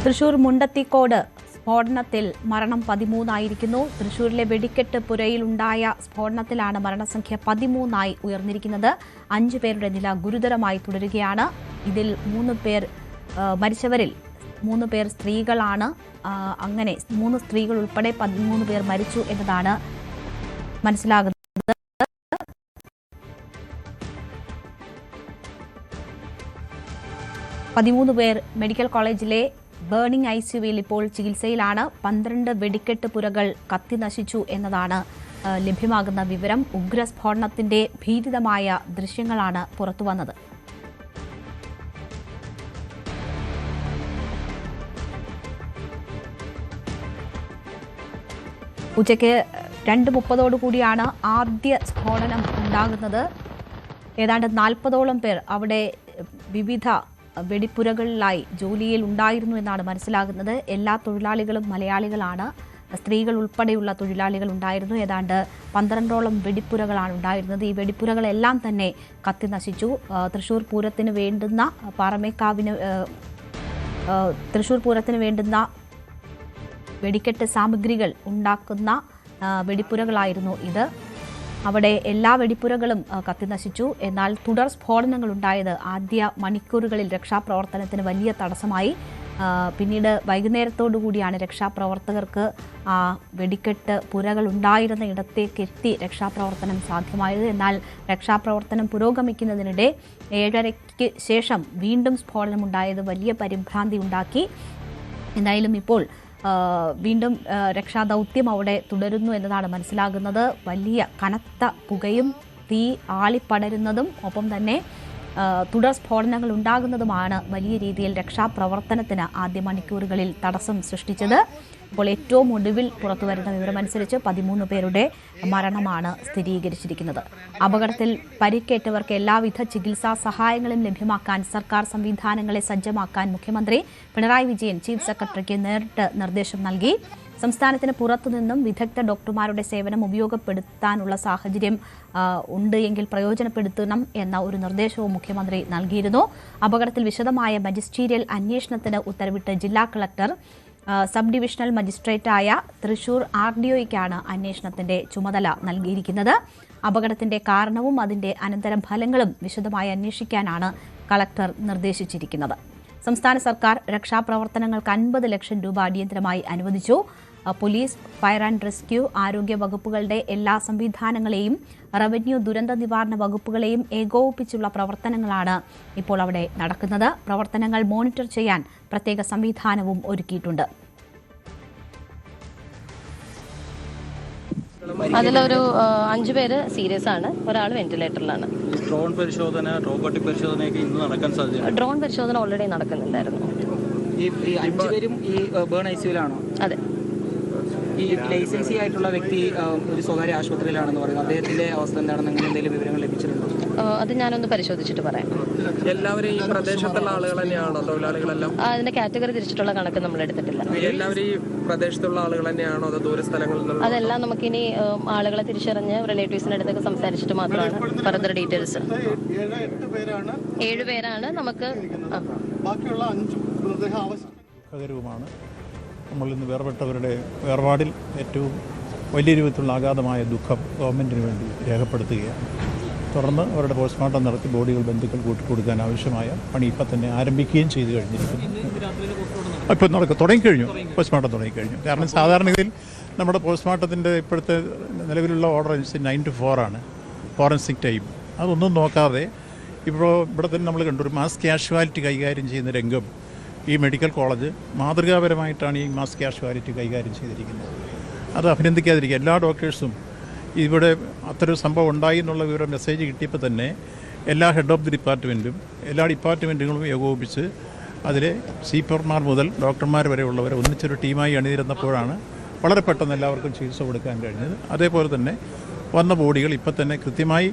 തൃശൂർ മുണ്ടത്തിക്കോട് സ്ഫോടനത്തിൽ മരണം 13 തൃശൂരിലെ വെടിക്കെട്ട് പുരയിലുണ്ടായ സ്ഫോടനത്തിലാണ് മരണസംഖ്യ 13 ഉയർന്നിരിക്കുന്നത്. 5 പേരുടെ നില ഗുരുതരമായി തുടരുകയാണ്. ഇതിൽ 3 പേർ മരിച്ചവരിൽ 3 പേർ സ്ത്രീകളാണ്. അങ്ങനെ 3 സ്ത്രീകൾ ഉൾപ്പെടെ 13 പേർ മരിച്ചു എന്നതാണ് മനസ്സിലാകുന്നത്. 13 പേർ മെഡിക്കൽ കോളേജിലെ ബേണിംഗ് ICUവിൽ ഇപ്പോൾ ചികിത്സയിലാണ്. 12 വെടിക്കെട്ട് പുരകൾ കത്തിനശിച്ചു എന്നതാണ് ലഭ്യമാകുന്ന വിവരം. ഉഗ്രസ്ഫോടനത്തിന്റെ ഭീതിതമായ ദൃശ്യങ്ങളാണ് പുറത്തുവന്നത്. ഉച്ചയ്ക്ക് 2:30 ആദ്യ സ്ഫോടനം ഉണ്ടാകുന്നത്. ഏതാണ്ട് 40ഓളം പേർ അവിടെ വിവിധ വെടിപ്പുരകളിലായി ജോലിയിൽ ഉണ്ടായിരുന്നു എന്നാണ് മനസ്സിലാകുന്നത്. എല്ലാ തൊഴിലാളികളും മലയാളികളാണ്. സ്ത്രീകൾ ഉൾപ്പെടെയുള്ള തൊഴിലാളികൾ ഉണ്ടായിരുന്നു. ഏതാണ്ട് 12ഓളം വെടിപ്പുരകളാണ് ഉണ്ടായിരുന്നത്. ഈ വെടിപ്പുരകളെല്ലാം തന്നെ കത്തിനശിച്ചു. തൃശൂർ പൂരത്തിന് വേണ്ടുന്ന തൃശൂർ പൂരത്തിന് വേണ്ടുന്ന വെടിക്കെട്ട് സാമഗ്രികൾ ഉണ്ടാക്കുന്ന വെടിപ്പുരകളായിരുന്നു ഇത്. അവിടെ എല്ലാ വെടിപ്പുരകളും കത്തിനശിച്ചു. എന്നാൽ തുടർ സ്ഫോടനങ്ങൾ ഉണ്ടായത് ആദ്യ മണിക്കൂറുകളിൽ രക്ഷാപ്രവർത്തനത്തിന് വലിയ തടസ്സമായി. പിന്നീട് വൈകുന്നേരത്തോടുകൂടിയാണ് രക്ഷാപ്രവർത്തകർക്ക് വെടിക്കെട്ട് പുരകൾ ഉണ്ടായിരുന്ന ഇടത്തേക്ക് എത്തി രക്ഷാപ്രവർത്തനം സാധ്യമായത്. എന്നാൽ രക്ഷാപ്രവർത്തനം പുരോഗമിക്കുന്നതിനിടെ 7:30 ശേഷം വീണ്ടും സ്ഫോടനമുണ്ടായത് വലിയ പരിഭ്രാന്തി ഉണ്ടാക്കി. എന്തായാലും ഇപ്പോൾ വീണ്ടും രക്ഷാദൗത്യം അവിടെ തുടരുന്നു എന്നതാണ് മനസ്സിലാകുന്നത്. വലിയ കനത്ത പുകയും തീ ആളിപ്പടരുന്നതും ഒപ്പം തന്നെ തുടർ സ്ഫോടനങ്ങൾ ഉണ്ടാകുന്നതുമാണ് വലിയ രീതിയിൽ രക്ഷാപ്രവർത്തനത്തിന് ആദ്യ മണിക്കൂറുകളിൽ തടസ്സം സൃഷ്ടിച്ചത്. ഇപ്പോൾ ഏറ്റവും ഒടുവിൽ പുറത്തുവരുന്ന വിവരമനുസരിച്ച് 13 പേരുടെ മരണമാണ് സ്ഥിരീകരിച്ചിരിക്കുന്നത്. അപകടത്തിൽ പരിക്കേറ്റവർക്ക് എല്ലാവിധ ചികിത്സാ സഹായങ്ങളും ലഭ്യമാക്കാൻ സർക്കാർ സംവിധാനങ്ങളെ സജ്ജമാക്കാൻ മുഖ്യമന്ത്രി പിണറായി വിജയൻ ചീഫ് സെക്രട്ടറിക്ക് നേരിട്ട് നിർദ്ദേശം നൽകി. സംസ്ഥാനത്തിന് പുറത്തുനിന്നും വിദഗ്ധ ഡോക്ടർമാരുടെ സേവനം ഉപയോഗപ്പെടുത്താനുള്ള സാഹചര്യം ഉണ്ട് എങ്കിൽ പ്രയോജനപ്പെടുത്തണം എന്ന ഒരു നിർദ്ദേശവും മുഖ്യമന്ത്രി നൽകിയിരുന്നു. അപകടത്തിൽ വിശദമായ മജിസ്റ്റീരിയൽ അന്വേഷണത്തിന് ഉത്തരവിട്ട് ജില്ലാ കളക്ടർ സബ് ഡിവിഷണൽ മജിസ്ട്രേറ്റായ തൃശൂർ RDOയ്ക്കാണ് അന്വേഷണത്തിന്റെ ചുമതല നൽകിയിരിക്കുന്നത്. അപകടത്തിന്റെ കാരണവും അതിന്റെ അനന്തരഫലങ്ങളും വിശദമായി അന്വേഷിക്കാനാണ് കളക്ടർ നിർദ്ദേശിച്ചിരിക്കുന്നത്. സംസ്ഥാന സർക്കാർ രക്ഷാപ്രവർത്തനങ്ങൾക്ക് 50 ലക്ഷം രൂപ അടിയന്തരമായി അനുവദിച്ചു. പോലീസ്, ഫയർ ആൻഡ് റെസ്ക്യൂ, ആരോഗ്യ വകുപ്പുകളുടെ എല്ലാ സംവിധാനങ്ങളെയും റവന്യൂ, ദുരന്ത നിവാരണ വകുപ്പുകളെയും ഏകോപിപ്പിച്ചുള്ള പ്രവർത്തനങ്ങളാണ് ഇപ്പോൾ അവിടെ നടക്കുന്നത്. പ്രവർത്തനങ്ങൾ മോണിറ്റർ ചെയ്യാൻ പ്രത്യേക സംവിധാനവും ഒരുക്കിയിട്ടുണ്ട്. അതിലൊരു 5 പേര് സീരിയസ് ആണ്, ഒരാൾ വെന്റിലേറ്ററിലാണ്. ഡ്രോൺ പരിശോധന, റോബോട്ടിക് പരിശോധനയൊക്കെ ഇന്ന് നടക്കാൻ സാധ്യത. ഡ്രോൺ പരിശോധന ഓൾറെഡി നടക്കുന്നുണ്ടായിരുന്നു. ഈ 5 പേരും ഈ ബേൺ ICUവിലാണോ? അതെ. ഈ ലൈസൻസി ആയിട്ടുള്ള വ്യക്തി ഒരു സ്വകാര്യ ആശുപത്രിയിലാണെന്ന് പറയുന്നത്. അദ്ദേഹത്തിന്റെ അവസ്ഥ എന്താണെന്ന് അങ്ങനെ എന്തെങ്കിലും വിവരങ്ങൾ ലഭിച്ചിട്ടുണ്ടോ? അത് ഞാനൊന്ന് പരിശോധിച്ചിട്ട് പറയാം. എല്ലാവരും ഈ പ്രദേശത്തുള്ള ആളുകൾ തന്നെയാണോ, തൊഴിലാളികളെല്ലാം? അതിന്റെ കാറ്റഗറി തിരിച്ചിട്ടുള്ള കണക്ക് നമ്മൾ എടുത്തിട്ടില്ല. എല്ലാവരും ഈ പ്രദേശത്തുള്ള ആളുകൾ തന്നെയാണോ, അതോ ദൂര സ്ഥലങ്ങളിൽ നിന്നുള്ള? അതെല്ലാം നമുക്കിനി ആളുകളെ തിരിച്ചറിഞ്ഞ് റിലേറ്റീവ്സിന്റെ അടുത്തൊക്കെ സംസാരിച്ചിട്ട് മാത്രമാണ് ഫർദർ ഡീറ്റെയിൽസ്. 7 പേരാണ് നമുക്ക്. ബാക്കിയുള്ള 5 മൃതദേഹം ആവശ്യമാണ്. നമ്മൾ ഇന്ന് വേർപെട്ടവരുടെ വേർപാടിൽ ഏറ്റവും വലിയ രൂപത്തിലുള്ള അഗാധമായ ദുഃഖം ഗവൺമെൻറ്റിന് വേണ്ടി രേഖപ്പെടുത്തുകയാണ്. തുടർന്ന് അവരുടെ പോസ്റ്റ്മോർട്ടം നടത്തി ബോഡികൾ ബന്ധുക്കൾ കൂട്ടിക്കൊടുക്കാൻ ആവശ്യമായ പണി ഇപ്പം തന്നെ ആരംഭിക്കുകയും ചെയ്തു കഴിഞ്ഞിരിക്കുന്നു. ഇപ്പം തുടങ്ങിക്കഴിഞ്ഞു, പോസ്റ്റ്മോർട്ടം തുടങ്ങിക്കഴിഞ്ഞു. കാരണം സാധാരണഗതിയിൽ നമ്മുടെ പോസ്റ്റ്മോർട്ടത്തിൻ്റെ ഇപ്പോഴത്തെ നിലവിലുള്ള ഓർഡർ അനുസരിച്ച് 9 to 4 ആണ് ഫോറൻസിക് ടൈം. അതൊന്നും നോക്കാതെ ഇപ്പോൾ ഇവിടെ തന്നെ നമ്മൾ കണ്ടു ഒരു മാസ് കാഷ്വാലിറ്റി കൈകാര്യം ചെയ്യുന്ന രംഗം ഈ മെഡിക്കൽ കോളേജ് മാതൃകാപരമായിട്ടാണ് ഈ മാസ് കാഷ്വാലിറ്റി കൈകാര്യം ചെയ്തിരിക്കുന്നത്. അത് അഭിനന്ദിക്കാതിരിക്കുക. എല്ലാ ഡോക്ടേഴ്സും ഇവിടെ അത്രയൊരു സംഭവം ഉണ്ടായി എന്നുള്ള വിവരം മെസ്സേജ് കിട്ടിയപ്പോൾ തന്നെ എല്ലാ ഹെഡ് ഓഫ് ദി ഡിപ്പാർട്ട്മെൻറ്റും എല്ലാ ഡിപ്പാർട്ട്മെൻറ്റുകളും ഏകോപിപ്പിച്ച് അതിലെ സീപ്പർമാർ മുതൽ ഡോക്ടർമാർ വരെയുള്ളവരെ ഒന്നിച്ചൊരു ടീമായി അണിനിരന്നപ്പോഴാണ് വളരെ പെട്ടെന്ന് എല്ലാവർക്കും ചികിത്സ കൊടുക്കാൻ കഴിഞ്ഞത്. അതേപോലെ തന്നെ വന്ന ബോഡികൾ ഇപ്പം തന്നെ കൃത്യമായി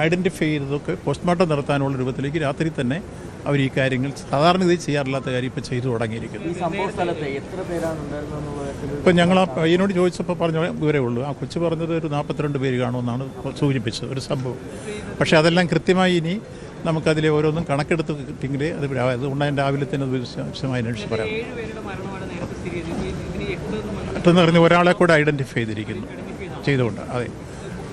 ഐഡൻറ്റിഫൈ ചെയ്തതൊക്കെ പോസ്റ്റ്മോർട്ടം നടത്താനുള്ള രൂപത്തിലേക്ക് രാത്രി തന്നെ അവർ ഈ കാര്യങ്ങൾ സാധാരണഗതി ചെയ്യാറില്ലാത്ത കാര്യം ഇപ്പോൾ ചെയ്തു തുടങ്ങിയിരിക്കുന്നു. ഇപ്പം ഞങ്ങൾ ആ പയ്യനോട് ചോദിച്ചപ്പോൾ പറഞ്ഞ വിവരമേ ഉള്ളൂ. ആ കൊച്ചു പറഞ്ഞത് ഒരു 42 പേര് കാണുമെന്നാണ് സൂചിപ്പിച്ചത് ഒരു സംഭവം. പക്ഷേ അതെല്ലാം കൃത്യമായി ഇനി നമുക്കതിലെ ഓരോന്നും കണക്കെടുത്ത് കിട്ടിയെങ്കിലേ അത് അതുകൊണ്ട് ഞാൻ രാവിലെ തന്നെ അത് വിശദമായി അന്വേഷിച്ച് പറയാം. 7 പേരുടെ മരണമാണ് നേരത്തെ സ്ഥിരീകരിച്ചത്. ഇതിന് 8 പെട്ടെന്ന് പറഞ്ഞ് ഒരാളെ കൂടെ ഐഡൻറ്റിഫൈ ചെയ്തിരിക്കുന്നു ചെയ്തുകൊണ്ട്. അതെ,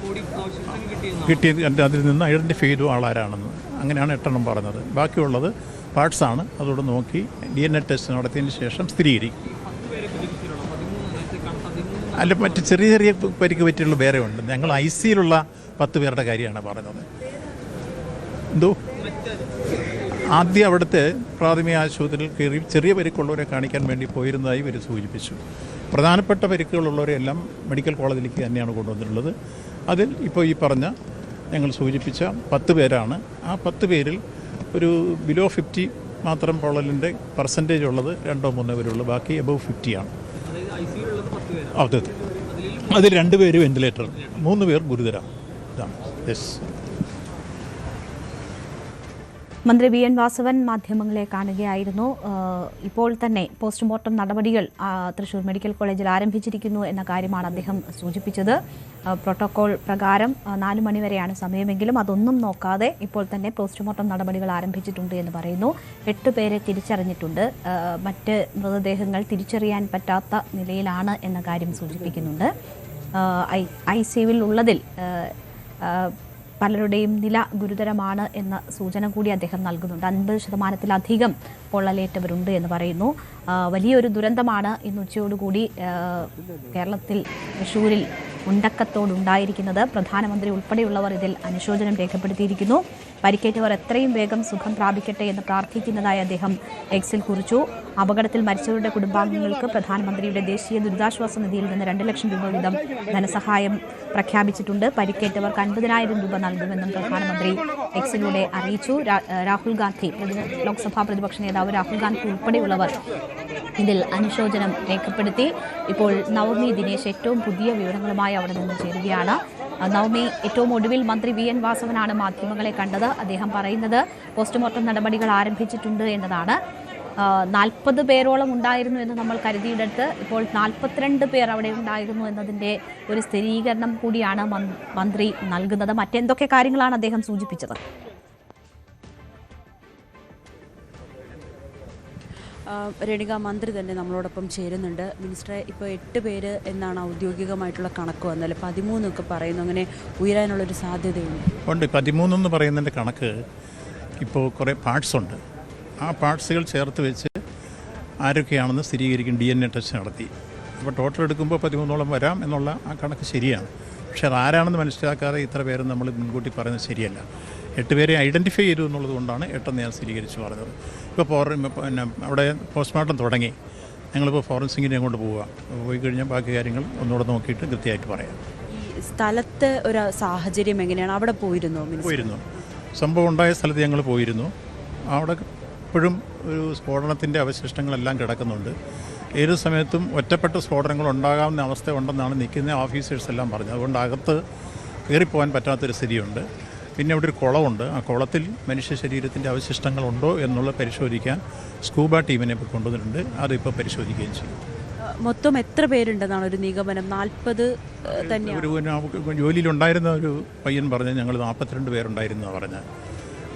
ബോഡി അവശിഷ്ടങ്ങൾ കിട്ടിയത് അതിൽ നിന്ന് ഐഡൻറ്റിഫൈ ചെയ്തു ആളാരാണെന്ന്. അങ്ങനെയാണ് 8 എണ്ണം പറഞ്ഞത്. ബാക്കിയുള്ളത് പാർട്സാണ്. അതോടെ നോക്കി DNA ടെസ്റ്റ് നടത്തിയതിന് ശേഷം സ്ഥിരീകരിക്കും. അല്ല, മറ്റ് ചെറിയ ചെറിയ പരിക്ക് പറ്റിയുള്ള വേറെ ഉണ്ട്. ഞങ്ങൾ ICയിലുള്ള 10 പേരുടെ കാര്യമാണ് പറഞ്ഞത്. എന്തോ ആദ്യം അവിടുത്തെ പ്രാഥമിക ആശുപത്രിയിൽ കയറി ചെറിയ പരിക്കുള്ളവരെ കാണിക്കാൻ വേണ്ടി പോയിരുന്നതായി ഇവർ സൂചിപ്പിച്ചു. പ്രധാനപ്പെട്ട പരിക്കുകളുള്ളവരെല്ലാം മെഡിക്കൽ കോളേജിലേക്ക് തന്നെയാണ് കൊണ്ടുവന്നിട്ടുള്ളത്. അതിൽ ഇപ്പോൾ ഈ പറഞ്ഞ ഞങ്ങൾ സൂചിപ്പിച്ച 10 പേരാണ്. ആ 10 പേരിൽ ഒരു ബിലോ 50 മാത്രം പൊള്ളലിൻ്റെ പെർസെൻറ്റേജ് ഉള്ളത് 2-3 പേരുള്ളൂ. ബാക്കി എബവ് 50ആണ്. അതെ, അതിൽ 2 പേര് വെന്റിലേറ്റർ, 3 പേർ ഗുരുതരം. ഇതാണ്. യെസ്. മന്ത്രി വി എൻ വാസവൻ മാധ്യമങ്ങളെ കാണുകയായിരുന്നു. ഇപ്പോൾ തന്നെ പോസ്റ്റ്മോർട്ടം നടപടികൾ തൃശൂർ മെഡിക്കൽ കോളേജിൽ ആരംഭിച്ചിരിക്കുന്നു എന്ന കാര്യമാണ് അദ്ദേഹം സൂചിപ്പിച്ചത്. പ്രോട്ടോകോൾ പ്രകാരം 4 മണിവരെയാണ് സമയമെങ്കിലും അതൊന്നും നോക്കാതെ ഇപ്പോൾ തന്നെ പോസ്റ്റ്മോർട്ടം നടപടികൾ ആരംഭിച്ചിട്ടുണ്ട് എന്ന് പറയുന്നു. 8 പേരെ തിരിച്ചറിഞ്ഞിട്ടുണ്ട്. മറ്റ് മൃതദേഹങ്ങൾ തിരിച്ചറിയാൻ പറ്റാത്ത നിലയിലാണ് എന്ന കാര്യം സൂചിപ്പിക്കുന്നുണ്ട്. ICUവിൽ ഉള്ളതിൽ പലരുടെയും നില ഗുരുതരമാണ് എന്ന സൂചന കൂടി അദ്ദേഹം നൽകുന്നുണ്ട്. 50%-ലധികം പൊള്ളലേറ്റവരുണ്ട് എന്ന് പറയുന്നു. വലിയൊരു ദുരന്തമാണ് ഇന്ന് ഉച്ചയോടുകൂടി കേരളത്തിൽ തൃശ്ശൂരിൽ മുണ്ടക്കത്തോടുണ്ടായിരിക്കുന്നത്. പ്രധാനമന്ത്രി ഉൾപ്പെടെയുള്ളവർ ഇതിൽ അനുശോചനം രേഖപ്പെടുത്തിയിരിക്കുന്നു. പരിക്കേറ്റവർ എത്രയും വേഗം സുഖം പ്രാപിക്കട്ടെ എന്ന് പ്രാർത്ഥിക്കുന്നതായി അദ്ദേഹം എക്സിൽ കുറിച്ചു. അപകടത്തിൽ മരിച്ചവരുടെ കുടുംബാംഗങ്ങൾക്ക് പ്രധാനമന്ത്രിയുടെ ദേശീയ ദുരിതാശ്വാസ നിധിയിൽ നിന്ന് 2 ലക്ഷം രൂപ വീതം ധനസഹായം പ്രഖ്യാപിച്ചിട്ടുണ്ട്. പരിക്കേറ്റവർക്ക് 50,000 രൂപ നൽകുമെന്നും പ്രധാനമന്ത്രി എക്സിലൂടെ അറിയിച്ചു. രാഹുൽ ഗാന്ധി, ലോക്സഭാ പ്രതിപക്ഷ നേതാവ് രാഹുൽ ഗാന്ധി ഉൾപ്പെടെയുള്ളവർ ഇതിൽ അനുശോചനം രേഖപ്പെടുത്തി. ഇപ്പോൾ നവമി ദിനേശ് ഏറ്റവും പുതിയ വിവരങ്ങളുമായി അവിടെ നിന്ന് ചേരുകയാണ്. നവമി, ഏറ്റവും ഒടുവിൽ മന്ത്രി വി എൻ വാസവനാണ് മാധ്യമങ്ങളെ കണ്ടത്. അദ്ദേഹം പറയുന്നത് പോസ്റ്റ്മോർട്ടം നടപടികൾ ആരംഭിച്ചിട്ടുണ്ട് എന്നതാണ്. 40 പേരോളം ഉണ്ടായിരുന്നു എന്ന് നമ്മൾ കരുതിയിടത്ത് ഇപ്പോൾ 42 പേർ അവിടെ ഉണ്ടായിരുന്നു എന്നതിൻ്റെ ഒരു സ്ഥിരീകരണം കൂടിയാണ് മന്ത്രി നൽകുന്നത്. മറ്റെന്തൊക്കെ കാര്യങ്ങളാണ് അദ്ദേഹം സൂചിപ്പിച്ചത്? രേണുക, മന്ത്രി തന്നെ നമ്മളോടൊപ്പം ചേരുന്നുണ്ട്. മിനിസ്റ്ററെ, ഇപ്പോൾ 8 പേര് എന്നാണ് ഔദ്യോഗികമായിട്ടുള്ള കണക്ക് വന്നാൽ 13 ഒക്കെ പറയുന്നു. അങ്ങനെ ഉയരാനുള്ളൊരു സാധ്യതയുണ്ട്. 13 എന്ന് പറയുന്നതിൻ്റെ കണക്ക് ഇപ്പോൾ കുറേ പാർട്സ് ഉണ്ട്. ആ പാർട്സുകൾ ചേർത്ത് വെച്ച് ആരൊക്കെയാണെന്ന് സ്ഥിരീകരിക്കും. DNA ടെസ്റ്റ് നടത്തി. അപ്പോൾ ടോട്ടൽ എടുക്കുമ്പോൾ 13ഓളം വരാം എന്നുള്ള ആ കണക്ക് ശരിയാണ്. പക്ഷേ അതാരാണെന്ന് മനസ്സിലാക്കാതെ ഇത്ര പേരും നമ്മൾ മുൻകൂട്ടി പറയുന്നത് ശരിയല്ല. 8 പേരെ ഐഡൻറ്റിഫൈ ചെയ്തു എന്നുള്ളത് കൊണ്ടാണ് 8 ഞാൻ സ്ഥിരീകരിച്ച് പറഞ്ഞത്. ഇപ്പോൾ പിന്നെ അവിടെ പോസ്റ്റ്മോർട്ടം തുടങ്ങി. ഞങ്ങളിപ്പോൾ ഫോറൻസിങ്ങിനെ അങ്ങോട്ട് പോയി കഴിഞ്ഞാൽ ബാക്കി കാര്യങ്ങൾ ഒന്നുകൂടെ നോക്കിയിട്ട് കൃത്യമായിട്ട് പറയാം. ഈ സ്ഥലത്തെ ഒരു സാഹചര്യം എങ്ങനെയാണ്? അവിടെ പോയിരുന്നു. സംഭവം ഉണ്ടായ സ്ഥലത്ത് ഞങ്ങൾ പോയിരുന്നു. അവിടെ ഇപ്പോഴും ഒരു സ്ഫോടനത്തിൻ്റെ അവശിഷ്ടങ്ങളെല്ലാം കിടക്കുന്നുണ്ട്. ഏത് സമയത്തും ഒറ്റപ്പെട്ട സ്ഫോടനങ്ങൾ ഉണ്ടാകാവുന്ന അവസ്ഥ ഉണ്ടെന്നാണ് നിൽക്കുന്ന ഓഫീസേഴ്സ് എല്ലാം പറഞ്ഞത്. അതുകൊണ്ട് അകത്ത് കയറിപ്പോകാൻ പറ്റാത്തൊരു സ്ഥിതിയുണ്ട്. പിന്നെ ഇവിടെ ഒരു കുളമുണ്ട്. ആ കുളത്തിൽ മനുഷ്യ ശരീരത്തിൻ്റെ അവശിഷ്ടങ്ങളുണ്ടോ എന്നുള്ള പരിശോധിക്കാൻ സ്കൂബ ടീമിനെ ഇപ്പോൾ കൊണ്ടുവന്നിട്ടുണ്ട്. അതിപ്പോൾ പരിശോധിക്കുകയും ചെയ്യും. മൊത്തം എത്ര പേരുണ്ടെന്നാണ് ഒരു നിഗമനം? 40 തന്നെ. ഒരു ജോലിയിലുണ്ടായിരുന്ന ഒരു പയ്യൻ പറഞ്ഞ് ഞങ്ങൾ 42 പേരുണ്ടായിരുന്നു പറഞ്ഞ്.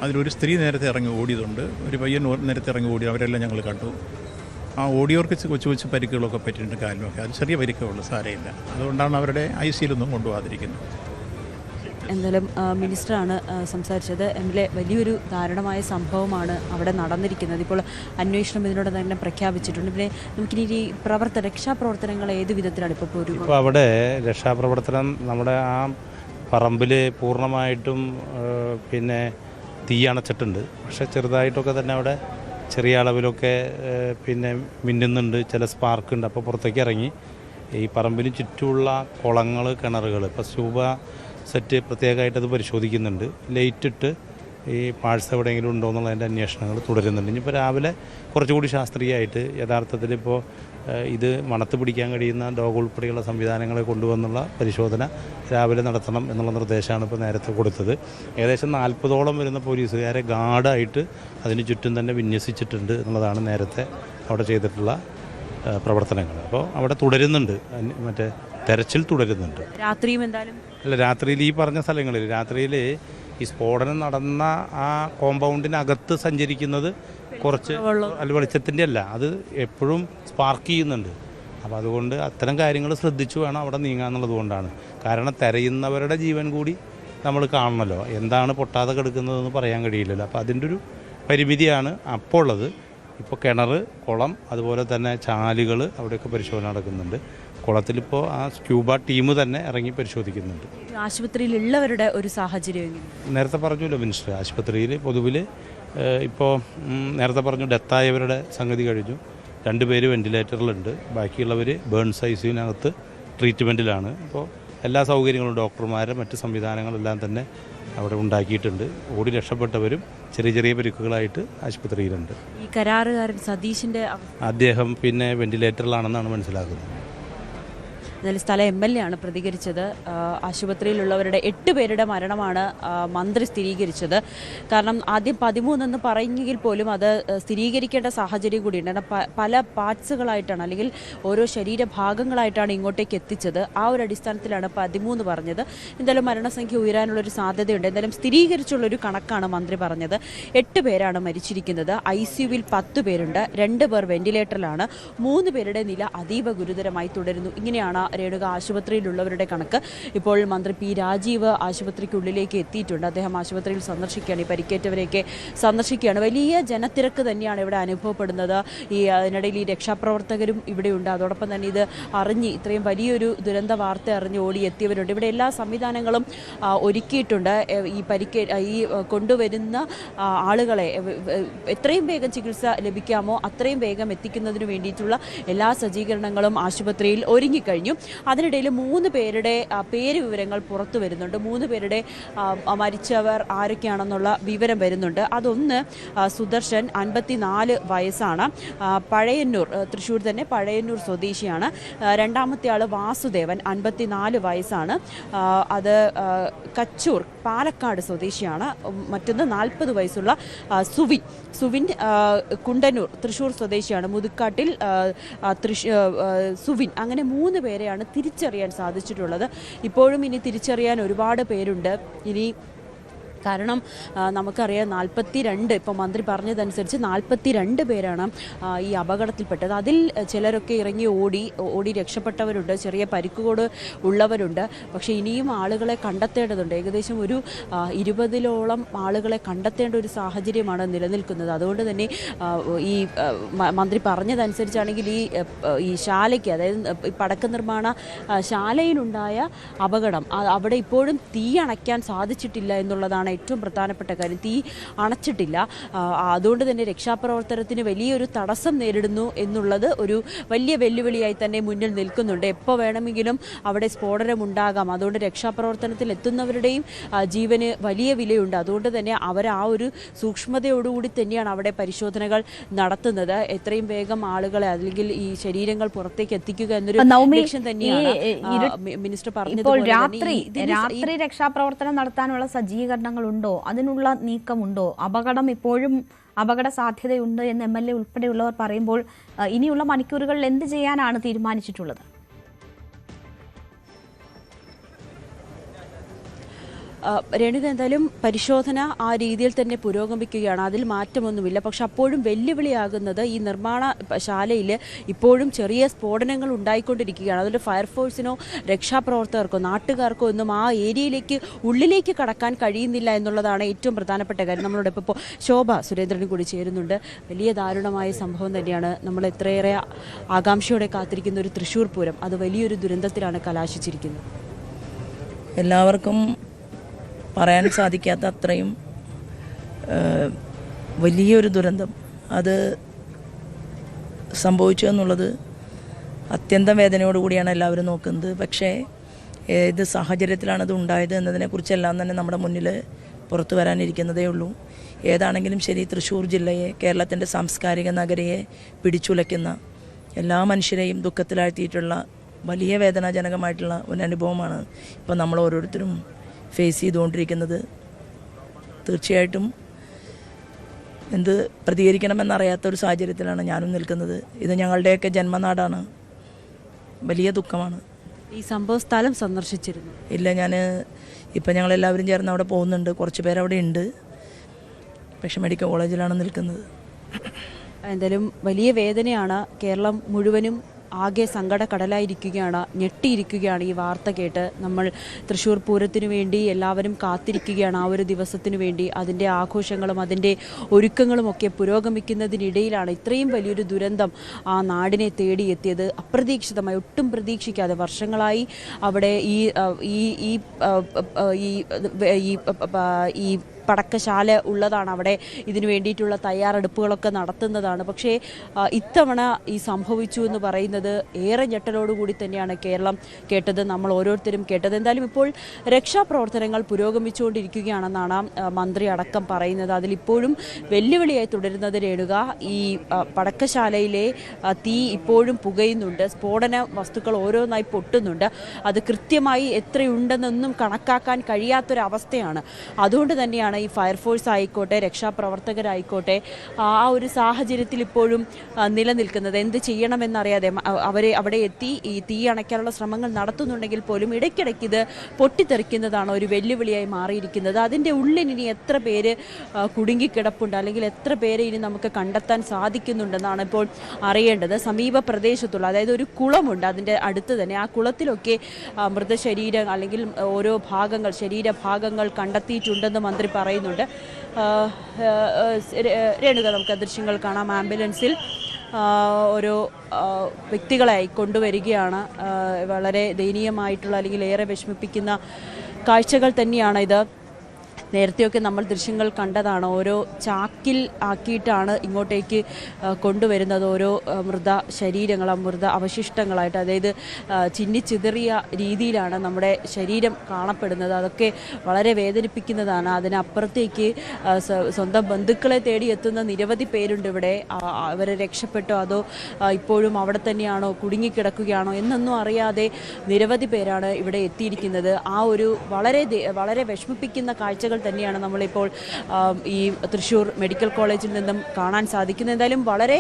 അതിലൊരു സ്ത്രീ നേരത്തെ ഇറങ്ങി ഓടിയതുണ്ട്, ഒരു പയ്യൻ നേരത്തെ ഇറങ്ങി ഓടി. അവരെല്ലാം ഞങ്ങൾ കണ്ടു. ആ ഓടിയവർക്ക് കൊച്ചു പരിക്കുകളൊക്കെ പറ്റിയിട്ടുണ്ട്, കാലിനൊക്കെ. അത് ചെറിയ പരിക്കേ ഉള്ളൂ, സാരമില്ല. അതുകൊണ്ടാണ് അവരുടെ ICയിലൊന്നും കൊണ്ടുപോകാതിരിക്കുന്നത്. എന്തായാലും മിനിസ്റ്ററാണ് സംസാരിച്ചത്. എംഎൽഎ, വലിയൊരു ദാരുണമായ സംഭവമാണ് അവിടെ നടന്നിരിക്കുന്നത്. ഇപ്പോൾ അന്വേഷണം ഇതിനോട് തന്നെ പ്രഖ്യാപിച്ചിട്ടുണ്ട്. പിന്നെ നമുക്കിനി ഈ രക്ഷാപ്രവർത്തനങ്ങൾ ഏത് വിധത്തിലാണ് ഇപ്പോൾ പോരുന്നത്? ഇപ്പോൾ അവിടെ രക്ഷാപ്രവർത്തനം നമ്മുടെ ആ പറമ്പിൽ പൂർണ്ണമായിട്ടും പിന്നെ തീ അണച്ചിട്ടുണ്ട്. പക്ഷേ ചെറുതായിട്ടൊക്കെ തന്നെ അവിടെ ചെറിയ അളവിലൊക്കെ പിന്നെ മിന്നുന്നുണ്ട്, ചില സ്പാർക്കുണ്ട്. അപ്പോൾ പുറത്തേക്ക് ഇറങ്ങി ഈ പറമ്പിന് ചുറ്റുമുള്ള കുളങ്ങൾ, കിണറുകൾ ഇപ്പോൾ സ്കൂബ സെറ്റ് പ്രത്യേകമായിട്ട് അത് പരിശോധിക്കുന്നുണ്ട്. ലൈറ്റിട്ട് ഈ പാഴ്സ് എവിടെയെങ്കിലും ഉണ്ടോ എന്നുള്ളതിൻ്റെ അന്വേഷണങ്ങൾ തുടരുന്നുണ്ട്. ഇനിയിപ്പോൾ രാവിലെ കുറച്ചുകൂടി ശാസ്ത്രീയമായിട്ട് യഥാർത്ഥത്തിൽ ഇപ്പോൾ ഇത് മണത്ത് പിടിക്കാൻ കഴിയുന്ന ഡോഗ് ഉൾപ്പെടെയുള്ള സംവിധാനങ്ങളെ കൊണ്ടുവന്നുള്ള പരിശോധന രാവിലെ നടത്തണം എന്നുള്ള നിർദ്ദേശമാണ് ഇപ്പോൾ നേരത്തെ കൊടുത്തത്. ഏകദേശം 40ഓളം വരുന്ന പോലീസുകാരെ ഗാർഡായിട്ട് അതിന് ചുറ്റും തന്നെ വിന്യസിച്ചിട്ടുണ്ട് എന്നുള്ളതാണ് നേരത്തെ അവിടെ ചെയ്തിട്ടുള്ള പ്രവർത്തനങ്ങൾ. അപ്പോൾ അവിടെ തുടരുന്നുണ്ട് മറ്റേ തെരച്ചിൽ തുടരുന്നുണ്ട്. രാത്രിയും എന്തായാലും അല്ല, രാത്രിയിൽ ഈ പറഞ്ഞ സ്ഥലങ്ങളിൽ രാത്രിയിൽ ഈ സ്ഫോടനം നടന്ന ആ കോമ്പൗണ്ടിനകത്ത് സഞ്ചരിക്കുന്നത് കുറച്ച് വെളിച്ചത്തിൻ്റെ അല്ല, അത് എപ്പോഴും സ്പാർക്ക് ചെയ്യുന്നുണ്ട്. അപ്പോൾ അതുകൊണ്ട് അത്തരം കാര്യങ്ങൾ ശ്രദ്ധിച്ചു വേണം അവിടെ നീങ്ങാന്നുള്ളത് കൊണ്ടാണ്. കാരണം തിരയുന്നവരുടെ ജീവൻ കൂടി നമ്മൾ കാണണമല്ലോ, എന്താണ് പൊട്ടാതെ കിടക്കുന്നതെന്ന് പറയാൻ കഴിയില്ലല്ലോ. അപ്പോൾ അതിൻ്റെ ഒരു പരിമിതിയാണ് അപ്പോൾ ഉള്ളത്. ഇപ്പോൾ കിണർ, കുളം, അതുപോലെ തന്നെ ചാലുകൾ അവിടെയൊക്കെ പരിശോധന നടക്കുന്നുണ്ട്. കുളത്തിലിപ്പോൾ ആ സ്ക്യൂബ ടീം തന്നെ ഇറങ്ങി പരിശോധിക്കുന്നുണ്ട്. ആശുപത്രിയിലുള്ളവരുടെ ഒരു സാഹചര്യം നേരത്തെ പറഞ്ഞല്ലോ മിനിസ്റ്റർ, ആശുപത്രിയിൽ പൊതുവിൽ ഇപ്പോൾ നേരത്തെ പറഞ്ഞു ഡെത്തായവരുടെ സംഗതി കഴിഞ്ഞു. 2 പേര് വെന്റിലേറ്ററിലുണ്ട്, ബാക്കിയുള്ളവർ ബേൺസ് ഐസിയുവിനകത്ത് ട്രീറ്റ്മെൻറ്റിലാണ്. ഇപ്പോൾ എല്ലാ സൗകര്യങ്ങളും ഡോക്ടർമാരും മറ്റ് സംവിധാനങ്ങളെല്ലാം തന്നെ അവിടെ ഉണ്ടാക്കിയിട്ടുണ്ട്. ഓടി രക്ഷപ്പെട്ടവരും ചെറിയ ചെറിയ പരിക്കുകളായിട്ട് ആശുപത്രിയിലുണ്ട്. ഈ കരാറുകാരൻ സതീഷിൻ്റെ അദ്ദേഹം പിന്നെ വെന്റിലേറ്ററിലാണെന്നാണ് മനസ്സിലാക്കുന്നത്. എന്നാലും സ്ഥല MLA ആണ് പ്രതികരിച്ചത്. ആശുപത്രിയിലുള്ളവരുടെ 8 പേരുടെ മരണമാണ് മന്ത്രി സ്ഥിരീകരിച്ചത്. കാരണം ആദ്യം 13 എന്ന് പറയുമെങ്കിൽ പോലും അത് സ്ഥിരീകരിക്കേണ്ട സാഹചര്യം കൂടിയുണ്ട്. കാരണം പല പാർട്സുകളായിട്ടാണ് അല്ലെങ്കിൽ ഓരോ ശരീരഭാഗങ്ങളായിട്ടാണ് ഇങ്ങോട്ടേക്ക് എത്തിച്ചത്. ആ ഒരു അടിസ്ഥാനത്തിലാണ് 13 പറഞ്ഞത്. എന്തായാലും മരണസംഖ്യ ഉയരാനുള്ളൊരു സാധ്യതയുണ്ട്. എന്തായാലും സ്ഥിരീകരിച്ചുള്ളൊരു കണക്കാണ് മന്ത്രി പറഞ്ഞത്. 8 പേരാണ് മരിച്ചിരിക്കുന്നത്. ICUവിൽ 10 പേരുണ്ട്, 2 പേർ വെന്റിലേറ്ററിലാണ്, 3 പേരുടെ നില അതീവ ഗുരുതരമായി തുടരുന്നു. ഇങ്ങനെയാണ് രേണുക ആശുപത്രിയിലുള്ളവരുടെ കണക്ക്. ഇപ്പോൾ മന്ത്രി P. രാജീവ് ആശുപത്രിക്കുള്ളിലേക്ക് എത്തിയിട്ടുണ്ട്. അദ്ദേഹം ആശുപത്രിയിൽ സന്ദർശിക്കുകയാണ്, ഈ പരിക്കേറ്റവരെയൊക്കെ സന്ദർശിക്കുകയാണ്. വലിയ ജനത്തിരക്ക് തന്നെയാണ് ഇവിടെ അനുഭവപ്പെടുന്നത്. അതിനിടയിൽ ഈ രക്ഷാപ്രവർത്തകരും ഇവിടെയുണ്ട്. അതോടൊപ്പം തന്നെ ഇത് അറിഞ്ഞ് ഇത്രയും വലിയൊരു ദുരന്ത വാർത്ത അറിഞ്ഞ് ഓടിയെത്തിയവരുണ്ട്. ഇവിടെ എല്ലാ സംവിധാനങ്ങളും ഒരുക്കിയിട്ടുണ്ട്. ഈ കൊണ്ടുവരുന്ന ആളുകളെ എത്രയും വേഗം ചികിത്സ ലഭിക്കാമോ അത്രയും വേഗം എത്തിക്കുന്നതിന് വേണ്ടിയിട്ടുള്ള എല്ലാ സജ്ജീകരണങ്ങളും ആശുപത്രിയിൽ ഒരുങ്ങിക്കഴിഞ്ഞു. അതിനിടയിൽ 3 പേരുടെ പേര് വിവരങ്ങൾ പുറത്തു വരുന്നുണ്ട്. 3 പേരുടെ മരിച്ചവർ ആരൊക്കെയാണെന്നുള്ള വിവരം വരുന്നുണ്ട്. അതൊന്ന് സുദർശൻ, 54 വയസ്സാണ്, പഴയന്നൂർ, തൃശ്ശൂർ തന്നെ പഴയന്നൂർ സ്വദേശിയാണ്. രണ്ടാമത്തെ ആൾ വാസുദേവൻ, 54 വയസ്സാണ്, അത് കച്ചൂർ പാലക്കാട് സ്വദേശിയാണ്. മറ്റൊന്ന് 40 വയസ്സുള്ള സുവിൻ കുണ്ടന്നൂർ തൃശ്ശൂർ സ്വദേശിയാണ്. മുതുക്കാട്ടിൽ സുവിൻ. അങ്ങനെ 3 പേരെയാണ് തിരിച്ചറിയാൻ സാധിച്ചിട്ടുള്ളത്. ഇപ്പോഴും ഇനി തിരിച്ചറിയാൻ ഒരുപാട് പേരുണ്ട്. ഇനി കാരണം നമുക്കറിയാം 42, ഇപ്പോൾ മന്ത്രി പറഞ്ഞതനുസരിച്ച് 42 പേരാണ് ഈ അപകടത്തിൽപ്പെട്ടത്. അതിൽ ചിലരൊക്കെ ഇറങ്ങി ഓടി രക്ഷപ്പെട്ടവരുണ്ട്, ചെറിയ പരിക്കുകൂട് ഉള്ളവരുണ്ട്. പക്ഷേ ഇനിയും ആളുകളെ കണ്ടെത്തേണ്ടതുണ്ട്. ഏകദേശം ഒരു 20ഓളം ആളുകളെ കണ്ടെത്തേണ്ട ഒരു സാഹചര്യമാണ് നിലനിൽക്കുന്നത്. അതുകൊണ്ട് തന്നെ ഈ മന്ത്രി പറഞ്ഞതനുസരിച്ചാണെങ്കിൽ ഈ ശാലയ്ക്ക്, അതായത് ഈ പടക്ക നിർമ്മാണ ശാലയിലുണ്ടായ അപകടം, അവിടെ ഇപ്പോഴും തീ അണയ്ക്കാൻ സാധിച്ചിട്ടില്ല എന്നുള്ളതാണ് ഏറ്റവും പ്രധാനപ്പെട്ട കാര്യം. തീ അണച്ചിട്ടില്ല. അതുകൊണ്ട് തന്നെ രക്ഷാപ്രവർത്തനത്തിന് വലിയൊരു തടസ്സം നേരിടുന്നു എന്നുള്ളത് ഒരു വലിയ വെല്ലുവിളിയായി തന്നെ മുന്നിൽ നിൽക്കുന്നുണ്ട്. എപ്പോൾ വേണമെങ്കിലും അവിടെ സ്ഫോടനമുണ്ടാകാം. അതുകൊണ്ട് രക്ഷാപ്രവർത്തനത്തിൽ എത്തുന്നവരുടെയും ജീവന് വലിയ വിലയുണ്ട്. അതുകൊണ്ട് തന്നെ അവർ ആ ഒരു സൂക്ഷ്മതയോടുകൂടി തന്നെയാണ് അവിടെ പരിശോധനകൾ നടത്തുന്നത്. എത്രയും വേഗം ആളുകളെ അല്ലെങ്കിൽ ഈ ശരീരങ്ങൾ പുറത്തേക്ക് എത്തിക്കുക എന്നൊരു ലക്ഷ്യം തന്നെയാണ് മിനിസ്റ്റർ പറഞ്ഞത്. രാത്രി രക്ഷാപ്രവർത്തനം നടത്താനുള്ള സജ്ജീകരണങ്ങളുണ്ടോ, അതിനുള്ള നീക്കമുണ്ടോ? അപകട സാധ്യതയുണ്ട് എന്ന് MLA ഉൾപ്പെടെയുള്ളവർ പറയുമ്പോൾ ഇനിയുള്ള മണിക്കൂറുകളിൽ എന്ത് ചെയ്യാനാണ് തീരുമാനിച്ചിട്ടുള്ളത്? രേണുക, എന്തായാലും പരിശോധന ആ രീതിയിൽ തന്നെ പുരോഗമിക്കുകയാണ്. അതിൽ മാറ്റമൊന്നുമില്ല. പക്ഷെ അപ്പോഴും വെല്ലുവിളിയാകുന്നത് ഈ നിർമ്മാണ ശാലയിൽ ഇപ്പോഴും ചെറിയ സ്ഫോടനങ്ങൾ ഉണ്ടായിക്കൊണ്ടിരിക്കുകയാണ്. അതുകൊണ്ട് ഫയർഫോഴ്സിനോ രക്ഷാപ്രവർത്തകർക്കോ നാട്ടുകാർക്കോ ഒന്നും ആ ഏരിയയിലേക്ക് ഉള്ളിലേക്ക് കടക്കാൻ കഴിയുന്നില്ല എന്നുള്ളതാണ് ഏറ്റവും പ്രധാനപ്പെട്ട കാര്യം. നമ്മളോട് ഇപ്പോൾ ശോഭ സുരേന്ദ്രനും കൂടി ചേരുന്നുണ്ട്. വലിയ ദാരുണമായ സംഭവം തന്നെയാണ്. നമ്മൾ എത്രയേറെ ആകാംക്ഷയോടെ കാത്തിരിക്കുന്ന ഒരു തൃശ്ശൂർ പൂരം, അത് വലിയൊരു ദുരന്തത്തിലാണ് കലാശിച്ചിരിക്കുന്നത്. എല്ലാവർക്കും പറയാൻ സാധിക്കാത്ത അത്രയും വലിയൊരു ദുരന്തം അത് സംഭവിച്ചു എന്നുള്ളത് അത്യന്തം വേദനയോടുകൂടിയാണ് എല്ലാവരും നോക്കുന്നത്. പക്ഷേ ഏത് സാഹചര്യത്തിലാണ് അത് ഉണ്ടായത് എന്നതിനെക്കുറിച്ചെല്ലാം തന്നെ നമ്മുടെ മുന്നിൽ പുറത്തു വരാനിരിക്കുന്നതേ ഉള്ളൂ. ഏതാണെങ്കിലും ശരി, തൃശ്ശൂർ ജില്ലയെ, കേരളത്തിൻ്റെ സാംസ്കാരിക നഗരിയെ പിടിച്ചുലയ്ക്കുന്ന എല്ലാ മനുഷ്യരെയും ദുഃഖത്തിലാഴ്ത്തിയിട്ടുള്ള വലിയ വേദനാജനകമായിട്ടുള്ള ഒരു അനുഭവമാണ് ഇപ്പോൾ നമ്മൾ ഓരോരുത്തരും ഫേസ് ചെയ്തുകൊണ്ടിരിക്കുന്നത്. തീർച്ചയായിട്ടും എന്ത് പ്രതികരിക്കണമെന്നറിയാത്ത ഒരു സാഹചര്യത്തിലാണ് ഞാനും നിൽക്കുന്നത്. ഇത് ഞങ്ങളുടെയൊക്കെ ജന്മനാടാണ്. വലിയ ദുഃഖമാണ്. ഈ സംഭവ സ്ഥലം സന്ദർശിച്ചിരുന്നു? ഇല്ല, ഞാൻ ഇപ്പം ഞങ്ങളെല്ലാവരും ചേർന്ന് അവിടെ പോകുന്നുണ്ട്. കുറച്ച് പേരവിടെ ഉണ്ട്, പക്ഷെ മെഡിക്കൽ കോളേജിലാണ് നിൽക്കുന്നത്. എന്തായാലും വലിയ വേദനയാണ്. കേരളം മുഴുവനും ആകെ സങ്കടക്കടലായിരിക്കുകയാണ്, ഞെട്ടിയിരിക്കുകയാണ് ഈ വാർത്ത കേട്ട്. നമ്മൾ തൃശ്ശൂർ പൂരത്തിനു വേണ്ടി എല്ലാവരും കാത്തിരിക്കുകയാണ്, ആ ഒരു ദിവസത്തിനു വേണ്ടി. അതിൻ്റെ ആഘോഷങ്ങളും അതിൻ്റെ ഒരുക്കങ്ങളും ഒക്കെ പുരോഗമിക്കുന്നതിനിടയിലാണ് ഇത്രയും വലിയൊരു ദുരന്തം ആ നാടിനെ തേടിയെത്തിയത്. അപ്രതീക്ഷിതമായി, ഒട്ടും പ്രതീക്ഷിക്കാതെ വർഷങ്ങളായി അവിടെ ഈ പടക്കശാല ഉള്ളതാണ്. അവിടെ ഇതിനു വേണ്ടിയിട്ടുള്ള തയ്യാറെടുപ്പുകളൊക്കെ നടത്തുന്നതാണ്. പക്ഷേ ഇത്തവണ ഈ സംഭവിച്ചു എന്ന് പറയുന്നത് ഏറെ ഞെട്ടലോടുകൂടി തന്നെയാണ് കേരളം കേട്ടത്, നമ്മൾ ഓരോരുത്തരും കേട്ടത്. എന്തായാലും ഇപ്പോൾ രക്ഷാപ്രവർത്തനങ്ങൾ പുരോഗമിച്ചുകൊണ്ടിരിക്കുകയാണെന്നാണ് മന്ത്രി അടക്കം പറയുന്നത്. അതിലിപ്പോഴും വെല്ലുവിളിയായി തുടരുന്നത് രേണുക, ഈ പടക്കശാലയിലെ തീ ഇപ്പോഴും പുകയുന്നുണ്ട്, സ്ഫോടന വസ്തുക്കൾ ഓരോന്നായി പൊട്ടുന്നുണ്ട്. അത് കൃത്യമായി എത്രയുണ്ടെന്നൊന്നും കണക്കാക്കാൻ കഴിയാത്തൊരവസ്ഥയാണ്. അതുകൊണ്ട് തന്നെയാണ് ഈ ഫയർഫോഴ്സ് ആയിക്കോട്ടെ, രക്ഷാപ്രവർത്തകരായിക്കോട്ടെ ആ ഒരു സാഹചര്യത്തിൽ ഇപ്പോഴും നിലനിൽക്കുന്നത്. എന്ത് ചെയ്യണമെന്നറിയാതെ അവിടെ എത്തി ഈ തീ അണയ്ക്കാനുള്ള ശ്രമങ്ങൾ നടത്തുന്നുണ്ടെങ്കിൽ പോലും ഇടയ്ക്കിടയ്ക്ക് ഇത് പൊട്ടിത്തെറിക്കുന്നതാണ് ഒരു വെല്ലുവിളിയായി മാറിയിരിക്കുന്നത്. അതിൻ്റെ ഉള്ളിൽ ഇനി എത്ര പേര് കുടുങ്ങിക്കിടപ്പുണ്ട്, അല്ലെങ്കിൽ എത്ര പേരെ ഇനി നമുക്ക് കണ്ടെത്താൻ സാധിക്കുന്നുണ്ടെന്നാണ് ഇപ്പോൾ അറിയേണ്ടത്. സമീപ പ്രദേശത്തുള്ള, അതായത് ഒരു കുളമുണ്ട് അതിൻ്റെ അടുത്ത് തന്നെ, ആ കുളത്തിലൊക്കെ മൃതശരീരം അല്ലെങ്കിൽ ഓരോ ഭാഗങ്ങൾ, ശരീരഭാഗങ്ങൾ കണ്ടെത്തിയിട്ടുണ്ടെന്ന് മന്ത്രി പറയുന്നുണ്ട്. രേണുക, നമുക്ക് ദൃശ്യങ്ങൾ കാണാം. ആംബുലൻസിൽ ഓരോ വ്യക്തികളെ കൊണ്ടുവരികയാണ്. വളരെ ദയനീയമായിട്ടുള്ള, അല്ലെങ്കിൽ ഏറെ വിഷമിപ്പിക്കുന്ന കാഴ്ചകൾ തന്നെയാണ് ഇത്. നേരത്തെയൊക്കെ നമ്മൾ ദൃശ്യങ്ങൾ കണ്ടതാണ്. ഓരോ ചാക്കിൽ ആക്കിയിട്ടാണ് ഇങ്ങോട്ടേക്ക് കൊണ്ടുവരുന്നത് ഓരോ മൃത ശരീരങ്ങൾ, മൃത അവശിഷ്ടങ്ങളായിട്ട്. അതായത് ചിന്നിച്ചിതറിയ രീതിയിലാണ് നമ്മുടെ ശരീരം കാണപ്പെടുന്നത്. അതൊക്കെ വളരെ വേദനിപ്പിക്കുന്നതാണ്. അതിനപ്പുറത്തേക്ക് സ്വന്തം ബന്ധുക്കളെ തേടി എത്തുന്ന നിരവധി പേരുണ്ട് ഇവിടെ. അവരെ രക്ഷപ്പെട്ടോ അതോ ഇപ്പോഴും അവിടെ തന്നെയാണോ, കുടുങ്ങിക്കിടക്കുകയാണോ എന്നൊന്നും അറിയാതെ നിരവധി പേരാണ് ഇവിടെ എത്തിയിരിക്കുന്നത്. ആ ഒരു വളരെ വിഷമിപ്പിക്കുന്ന കാഴ്ചകൾ തന്നെയാണ് നമ്മളിപ്പോൾ ഈ തൃശ്ശൂർ മെഡിക്കൽ കോളേജിൽ നിന്നും കാണാൻ സാധിക്കുന്നത്. എന്തായാലും വളരെ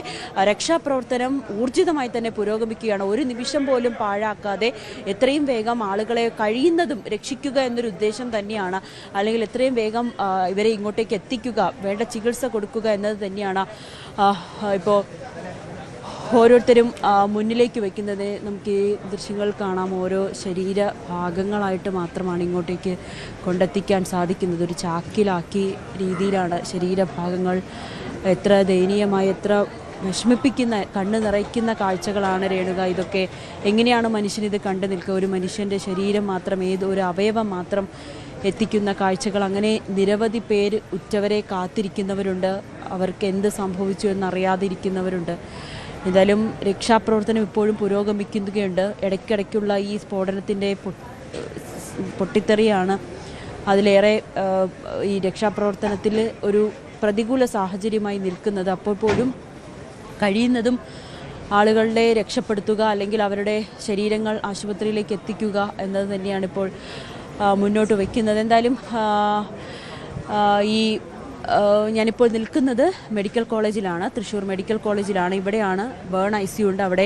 രക്ഷാപ്രവർത്തനം ഊർജിതമായി തന്നെ പുരോഗമിക്കുകയാണ്. ഒരു നിമിഷം പോലും പാഴാക്കാതെ എത്രയും വേഗം ആളുകളെ കഴിയുന്നതും രക്ഷിക്കുക എന്നൊരു ഉദ്ദേശം തന്നെയാണ്, അല്ലെങ്കിൽ എത്രയും വേഗം ഇവരെ ഇങ്ങോട്ടേക്ക് എത്തിക്കുക, വേണ്ട ചികിത്സ കൊടുക്കുക എന്നത് തന്നെയാണ് ഇപ്പോൾ ഓരോരുത്തരും മുന്നിലേക്ക് വയ്ക്കുന്നത്. നമുക്ക് ഈ ദൃശ്യങ്ങൾ കാണാം. ഓരോ ശരീരഭാഗങ്ങളായിട്ട് മാത്രമാണ് ഇങ്ങോട്ടേക്ക് കൊണ്ടെത്തിക്കാൻ സാധിക്കുന്നത്. ഒരു ചാക്കിലാക്കി രീതിയിലാണ് ശരീരഭാഗങ്ങൾ. എത്ര ദയനീയമായി, എത്ര വിഷമിപ്പിക്കുന്ന, കണ്ണ് നിറയ്ക്കുന്ന കാഴ്ചകളാണ് രേണുക. ഇതൊക്കെ എങ്ങനെയാണ് മനുഷ്യനിത് കണ്ടു നിൽക്കുക? ഒരു മനുഷ്യൻ്റെ ശരീരം മാത്രം, ഒരു അവയവം മാത്രം എത്തിക്കുന്ന കാഴ്ചകൾ. അങ്ങനെ നിരവധി പേര് ഉറ്റവരെ കാത്തിരിക്കുന്നവരുണ്ട്, അവർക്ക് എന്ത് സംഭവിച്ചു എന്നറിയാതിരിക്കുന്നവരുണ്ട്. എന്തായാലും രക്ഷാപ്രവർത്തനം ഇപ്പോഴും പുരോഗമിക്കുകയുണ്ട്. ഇടയ്ക്കിടയ്ക്കുള്ള ഈ സ്ഫോടനത്തിൻ്റെ പൊട്ടിത്തെറിയാണ് അതിലേറെ ഈ രക്ഷാപ്രവർത്തനത്തിൽ ഒരു പ്രതികൂല സാഹചര്യമായി നിൽക്കുന്നത്. അപ്പോൾ പോലും കഴിയുന്നതും ആളുകളെ രക്ഷപ്പെടുത്തുക, അല്ലെങ്കിൽ അവരുടെ ശരീരങ്ങൾ ആശുപത്രിയിലേക്ക് എത്തിക്കുക എന്നത് തന്നെയാണ് ഇപ്പോൾ മുന്നോട്ട് വയ്ക്കുന്നത്. എന്തായാലും ഈ ഞാനിപ്പോൾ നിൽക്കുന്നത് മെഡിക്കൽ കോളേജിലാണ്, തൃശ്ശൂർ മെഡിക്കൽ കോളേജിലാണ്. ഇവിടെയാണ് ബേൺ ICU ഉണ്ട്, അവിടെ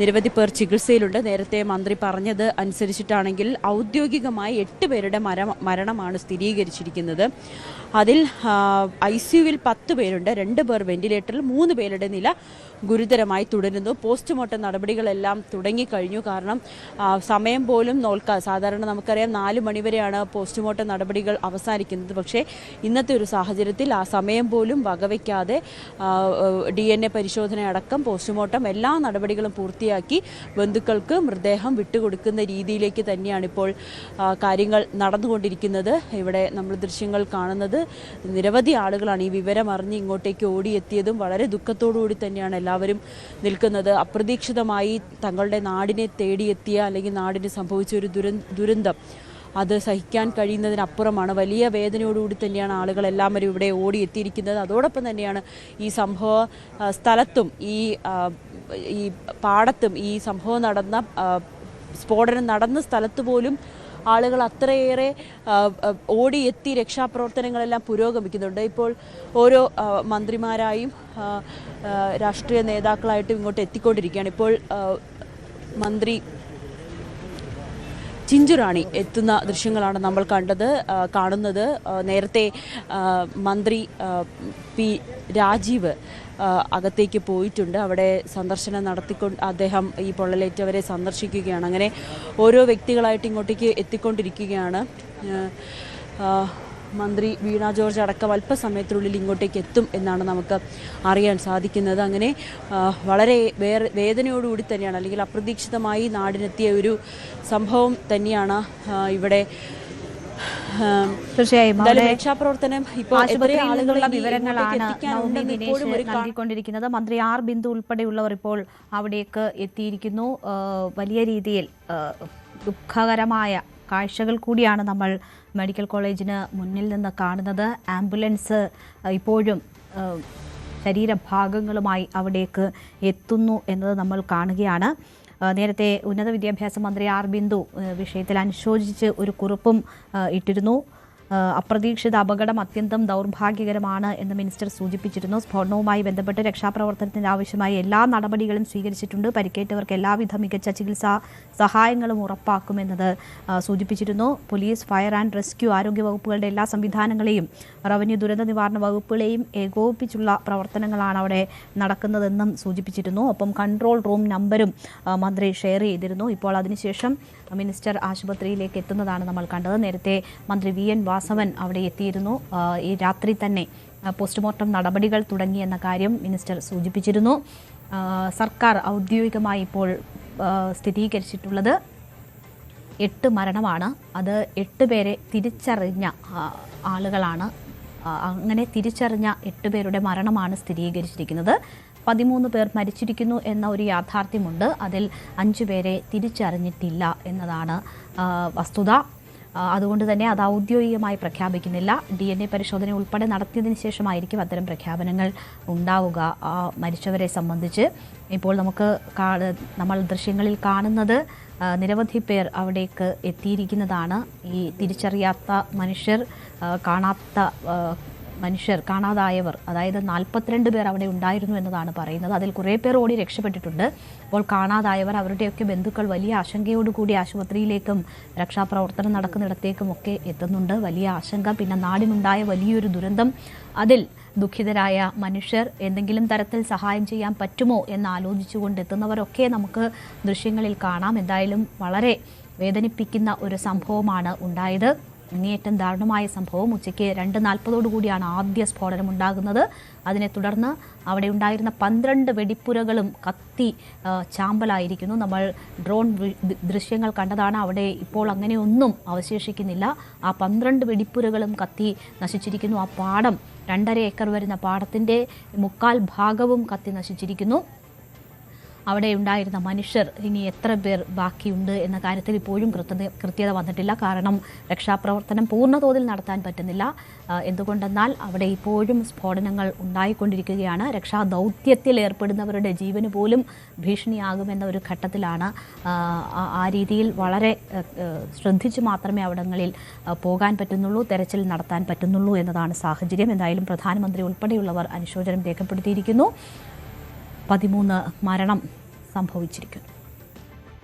നിരവധി പേർ ചികിത്സയിലുണ്ട്. നേരത്തെ മന്ത്രി പറഞ്ഞത് അനുസരിച്ചിട്ടാണെങ്കിൽ ഔദ്യോഗികമായി 8 പേരുടെ മരണമാണ് സ്ഥിരീകരിച്ചിരിക്കുന്നത്. അതിൽ ICUവിൽ 10 പേരുണ്ട്, 2 പേർ വെന്റിലേറ്ററിൽ, 3 പേരുടെ നില ഗുരുതരമായി തുടരുന്നു. പോസ്റ്റ്മോർട്ടം നടപടികളെല്ലാം തുടങ്ങിക്കഴിഞ്ഞു. കാരണം സമയം പോലും നോൽക്കാൻ, സാധാരണ നമുക്കറിയാം 4 മണിവരെയാണ് പോസ്റ്റ്മോർട്ടം നടപടികൾ അവസാനിക്കുന്നത്. പക്ഷേ ഇന്നത്തെ ഒരു സാഹചര്യത്തിൽ ആ സമയം പോലും വകവയ്ക്കാതെ DNA പരിശോധന അടക്കം പോസ്റ്റ്മോർട്ടം എല്ലാ നടപടികളും പൂർത്തിയാക്കി ബന്ധുക്കൾക്ക് മൃതദേഹം വിട്ടുകൊടുക്കുന്ന രീതിയിലേക്ക് തന്നെയാണ് ഇപ്പോൾ കാര്യങ്ങൾ നടന്നുകൊണ്ടിരിക്കുന്നത്. ഇവിടെ നമ്മൾ ദൃശ്യങ്ങൾ കാണുന്നത് നിരവധി ആളുകളാണ് ഈ വിവരം അറിഞ്ഞ് ഇങ്ങോട്ടേക്ക് ഓടിയെത്തിയതും. വളരെ ദുഃഖത്തോടുകൂടി തന്നെയാണ് എല്ലാവരും നിൽക്കുന്നത്. അപ്രതീക്ഷിതമായി തങ്ങളുടെ നാടിനെ തേടിയെത്തിയ, അല്ലെങ്കിൽ നാടിന് സംഭവിച്ച ഒരു ദുരന്തം അത് സഹിക്കാൻ കഴിയുന്നതിനപ്പുറമാണ്. വലിയ വേദനയോടുകൂടി തന്നെയാണ് ആളുകളെല്ലാവരും ഇവിടെ ഓടിയെത്തിയിരിക്കുന്നത്. അതോടൊപ്പം തന്നെയാണ് ഈ സംഭവ സ്ഥലത്തും ഈ പാടത്തും ഈ സംഭവം നടന്ന, സ്ഫോടനം നടന്ന സ്ഥലത്ത് പോലും ആളുകൾ അത്രയേറെ ഓടിയെത്തി രക്ഷാപ്രവർത്തനങ്ങളെല്ലാം പുരോഗമിക്കുന്നുണ്ട്. ഇപ്പോൾ ഓരോ മന്ത്രിമാരായും രാഷ്ട്രീയ നേതാക്കളായിട്ടും ഇങ്ങോട്ട് എത്തിക്കൊണ്ടിരിക്കുകയാണ്. ഇപ്പോൾ മന്ത്രി ചിഞ്ചുറാണി എത്തുന്ന ദൃശ്യങ്ങളാണ് നമ്മൾ കാണുന്നത്. നേരത്തെ മന്ത്രി പി രാജീവ് അകത്തേക്ക് പോയിട്ടുണ്ട്. അവിടെ സന്ദർശനം നടത്തിക്കൊണ്ട് അദ്ദേഹം ഈ പൊള്ളലേറ്റവരെ സന്ദർശിക്കുകയാണ്. അങ്ങനെ ഓരോ വ്യക്തികളായിട്ട് ഇങ്ങോട്ടേക്ക് എത്തിക്കൊണ്ടിരിക്കുകയാണ്. മന്ത്രി വീണ ജോർജ് അടക്കം അല്പസമയത്തിനുള്ളിൽ ഇങ്ങോട്ടേക്ക് എത്തും എന്നാണ് നമുക്ക് അറിയാൻ സാധിക്കുന്നത്. അങ്ങനെ വളരെ വേദനയോടുകൂടി തന്നെയാണ്, അല്ലെങ്കിൽ അപ്രതീക്ഷിതമായി നാടിനെത്തിയ ഒരു സംഭവം തന്നെയാണ് ഇവിടെ. തീർച്ചയായും രക്ഷാപ്രവർത്തനം ഇപ്പോൾ ആളുകളുടെ വിവരങ്ങളാണ് നൽകിക്കൊണ്ടിരിക്കുന്നത്. മന്ത്രി ആർ ബിന്ദു ഉൾപ്പെടെയുള്ളവർ ഇപ്പോൾ അവിടേക്ക് എത്തിയിരിക്കുന്നു. വലിയ രീതിയിൽ ദുഃഖകരമായ കാഴ്ചകൾ കൂടിയാണ് നമ്മൾ മെഡിക്കൽ കോളേജിന് മുന്നിൽ നിന്ന് കാണുന്നത്. ആംബുലൻസ് ഇപ്പോഴും ശരീരഭാഗങ്ങളുമായി അവിടേക്ക് എത്തുന്നു എന്നത് നമ്മൾ കാണുകയാണ്. നേരത്തെ ഉന്നത വിദ്യാഭ്യാസ മന്ത്രി ആർ ബിന്ദു വിഷയത്തിൽ അനുശോചിച്ച് ഒരു കുറിപ്പും ഇട്ടിരുന്നു. അപ്രതീക്ഷിത അപകടം അത്യന്തം ദൗർഭാഗ്യകരമാണ് എന്ന് മിനിസ്റ്റർ സൂചിപ്പിച്ചിരുന്നു. സ്ഫോടനവുമായി ബന്ധപ്പെട്ട് രക്ഷാപ്രവർത്തനത്തിന് ആവശ്യമായ എല്ലാ നടപടികളും സ്വീകരിച്ചിട്ടുണ്ട്. പരിക്കേറ്റവർക്ക് എല്ലാവിധ മികച്ച ചികിത്സാ സഹായങ്ങളും ഉറപ്പാക്കുമെന്നത് സൂചിപ്പിച്ചിരുന്നു. പോലീസ്, ഫയർ ആൻഡ് റെസ്ക്യൂ, ആരോഗ്യ വകുപ്പുകളുടെ എല്ലാ സംവിധാനങ്ങളെയും റവന്യൂ ദുരന്ത നിവാരണ വകുപ്പുകളെയും ഏകോപിപ്പിച്ചുള്ള പ്രവർത്തനങ്ങളാണ് അവിടെ നടക്കുന്നതെന്നും സൂചിപ്പിച്ചിരുന്നു. ഒപ്പം കൺട്രോൾ റൂം നമ്പരും മന്ത്രി ഷെയർ ചെയ്തിരുന്നു. ഇപ്പോൾ അതിനുശേഷം മിനിസ്റ്റർ ആശുപത്രിയിലേക്ക് എത്തുന്നതാണ് നമ്മൾ കണ്ടത്. നേരത്തെ മന്ത്രി വി എൻ വാസവൻ അവിടെ എത്തിയിരുന്നു. ഈ രാത്രി തന്നെ പോസ്റ്റ്മോർട്ടം നടപടികൾ തുടങ്ങിയെന്ന കാര്യം മിനിസ്റ്റർ സൂചിപ്പിച്ചിരുന്നു. സർക്കാർ ഔദ്യോഗികമായി ഇപ്പോൾ സ്ഥിരീകരിച്ചിട്ടുള്ളത് 8 മരണമാണ്. അത് 8 പേരെ തിരിച്ചറിഞ്ഞ ആളുകളാണ്. അങ്ങനെ തിരിച്ചറിഞ്ഞ 8 പേരുടെ മരണമാണ് സ്ഥിരീകരിച്ചിരിക്കുന്നത്. 13 പേർ മരിച്ചിരിക്കുന്നു എന്ന ഒരു യാഥാർത്ഥ്യമുണ്ട്. അതിൽ 5 പേരെ തിരിച്ചറിഞ്ഞിട്ടില്ല എന്നതാണ് വസ്തുത. അതുകൊണ്ട് തന്നെ അത് ഔദ്യോഗികമായി പ്രഖ്യാപിക്കുന്നില്ല. DNA പരിശോധന ഉൾപ്പെടെ നടത്തിയതിന് ശേഷമായിരിക്കും അത്തരം പ്രഖ്യാപനങ്ങൾ ഉണ്ടാവുക മരിച്ചവരെ സംബന്ധിച്ച്. ഇപ്പോൾ നമ്മൾ ദൃശ്യങ്ങളിൽ കാണുന്നത് നിരവധി പേർ അവിടേക്ക് എത്തിയിരിക്കുന്നതാണ്. ഈ തിരിച്ചറിയാത്ത മനുഷ്യർ, കാണാതായവർ, അതായത് 42 പേർ അവിടെ ഉണ്ടായിരുന്നു എന്നതാണ് പറയുന്നത്. അതിൽ കുറേ പേർ ഓടി രക്ഷപ്പെട്ടിട്ടുണ്ട്. അപ്പോൾ കാണാതായവർ, അവരുടെയൊക്കെ ബന്ധുക്കൾ വലിയ ആശങ്കയോടുകൂടി ആശുപത്രിയിലേക്കും രക്ഷാപ്രവർത്തനം നടക്കുന്നിടത്തേക്കും ഒക്കെ എത്തുന്നുണ്ട്. വലിയ ആശങ്ക. പിന്നെ നാടിനുണ്ടായ വലിയൊരു ദുരന്തം, അതിൽ ദുഃഖിതരായ മനുഷ്യർ, എന്തെങ്കിലും തരത്തിൽ സഹായം ചെയ്യാൻ പറ്റുമോ എന്ന് ആലോചിച്ചുകൊണ്ട് എത്തുന്നവരൊക്കെ നമുക്ക് ദൃശ്യങ്ങളിൽ കാണാം. എന്തായാലും വളരെ വേദനിപ്പിക്കുന്ന ഒരു സംഭവമാണ് ഉണ്ടായത്. അങ്ങേയറ്റം ദാരുണമായ സംഭവം. ഉച്ചയ്ക്ക് 2:40 ആദ്യ സ്ഫോടനം ഉണ്ടാകുന്നത്. അതിനെ തുടർന്ന് അവിടെ ഉണ്ടായിരുന്ന 12 വെടിപ്പുരകളും കത്തി ചാമ്പലായിരിക്കുന്നു. നമ്മൾ ഡ്രോൺ ദൃശ്യങ്ങൾ കണ്ടതാണ്. അവിടെ ഇപ്പോൾ അങ്ങനെയൊന്നും അവശേഷിക്കുന്നില്ല. ആ 12 വെടിപ്പുരകളും കത്തി നശിച്ചിരിക്കുന്നു. ആ പാടം, 2.5 ഏക്കർ വരുന്ന പാടത്തിൻ്റെ 3/4 ഭാഗവും കത്തി നശിച്ചിരിക്കുന്നു. അവിടെ ഉണ്ടായിരുന്ന മനുഷ്യർ ഇനി എത്ര പേർ ബാക്കിയുണ്ട് എന്ന കാര്യത്തിൽ ഇപ്പോഴും കൃത്യത വന്നിട്ടില്ല. കാരണം രക്ഷാപ്രവർത്തനം പൂർണ്ണതോതിൽ നടത്താൻ പറ്റുന്നില്ല. എന്തുകൊണ്ടെന്നാൽ അവിടെ ഇപ്പോഴും സ്ഫോടനങ്ങൾ ഉണ്ടായിക്കൊണ്ടിരിക്കുകയാണ്. രക്ഷാദൗത്യത്തിൽ ഏർപ്പെടുന്നവരുടെ ജീവന് പോലും ഭീഷണിയാകുമെന്ന ഒരു ഘട്ടത്തിലാണ്. ആ രീതിയിൽ വളരെ ശ്രദ്ധിച്ച് മാത്രമേ അവിടങ്ങളിൽ പോകാൻ പറ്റുന്നുള്ളൂ, തെരച്ചിൽ നടത്താൻ പറ്റുന്നുള്ളൂ എന്നതാണ് സാഹചര്യം. എന്തായാലും പ്രധാനമന്ത്രി ഉൾപ്പെടെയുള്ളവർ അനുശോചനം രേഖപ്പെടുത്തിയിരിക്കുന്നു. 13 മരണം സംഭവിച്ചിരിക്കുന്നു.